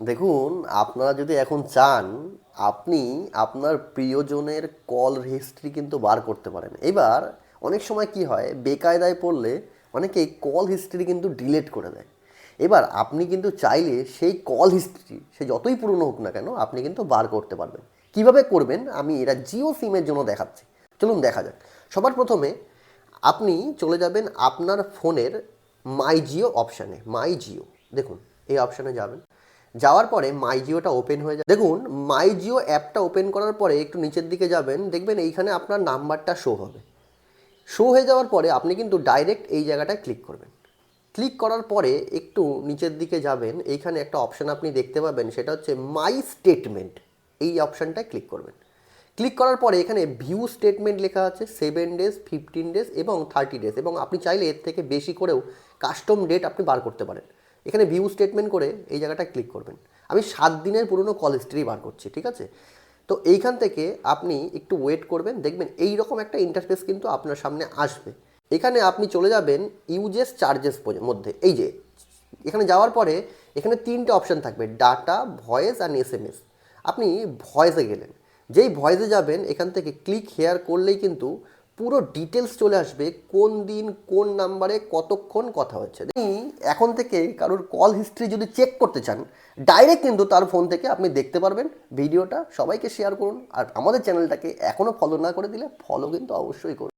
দেখুন, আপনারা যদি এখন চান, আপনি আপনার প্রিয়জনের কল হিস্ট্রি কিন্তু বার করতে পারেন। এবার অনেক সময় কি হয়, বেকায়দায় পড়লে অনেকেই কল হিস্ট্রি কিন্তু ডিলিট করে দেয়। এবার আপনি কিন্তু চাইলে সেই কল হিস্ট্রি সে যতই পুরনো হোক না কেন, আপনি কিন্তু বার করতে পারবেন। কিভাবে করবেন আমি এটা জিও সিমের জন্য দেখাচ্ছি। চলুন দেখা যাক। সবার প্রথমে আপনি চলে যাবেন আপনার ফোনের মাই জিও অপশানে। মাই জিও, দেখুন এই অপশানে যাবেন। যাওয়ার পরে মাই জিওটা ওপেন হয়ে যাবে। দেখুন, মাই জিও অ্যাপটা ওপেন করার পরে একটু নিচের দিকে যাবেন, দেখবেন এইখানে আপনার নাম্বারটা শো হবে। শো হয়ে যাওয়ার পরে আপনি কিন্তু ডাইরেক্ট এই জায়গাটায় ক্লিক করবেন। ক্লিক করার পরে একটু নিচের দিকে যাবেন, এইখানে একটা অপশান আপনি দেখতে পাবেন, সেটা হচ্ছে মাই স্টেটমেন্ট। এই অপশানটায় ক্লিক করবেন। ক্লিক করার পরে এখানে ভিউ স্টেটমেন্ট লেখা আছে 7 ডেজ, 15 ডেজ এবং 30 ডেজ, এবং আপনি চাইলে এর থেকে বেশি করেও কাস্টম ডেট আপনি বার করতে পারেন। এখানে ভিউ স্টেটমেন্ট করে এই জায়গাটা ক্লিক করবেন। আমি 7 দিনের পুরনো কল হিস্ট্রি বার করছি, ঠিক আছে? তো এইখান থেকে আপনি একটু ওয়েট করবেন, দেখবেন এই রকম একটা ইন্টারফেস কিন্তু আপনার সামনে আসবে। এখানে আপনি চলে যাবেন ইউজেস চার্জেস মধ্যে। এই যে এখানে যাওয়ার পরে এখানে 3টে অপশান থাকবে, ডাটা, ভয়েস অ্যান্ড এসএমএস। আপনি ভয়েসে গেলেন। যেই ভয়েসে যাবেন এখান থেকে ক্লিক হেয়ার করলেই কিন্তু পুরো ডিটেলস চলে আসবে, কোন দিন কোন নাম্বারে কতক্ষণ কথা হচ্ছে। আপনি এখন থেকে কারোর কল হিস্ট্রি যদি চেক করতে চান, ডাইরেক্ট কিন্তু তার ফোন থেকে আপনি দেখতে পারবেন। ভিডিওটা সবাইকে শেয়ার করুন, আর আমাদের চ্যানেলটাকে এখনও ফলো না করে দিলে ফলো কিন্তু অবশ্যই করুন।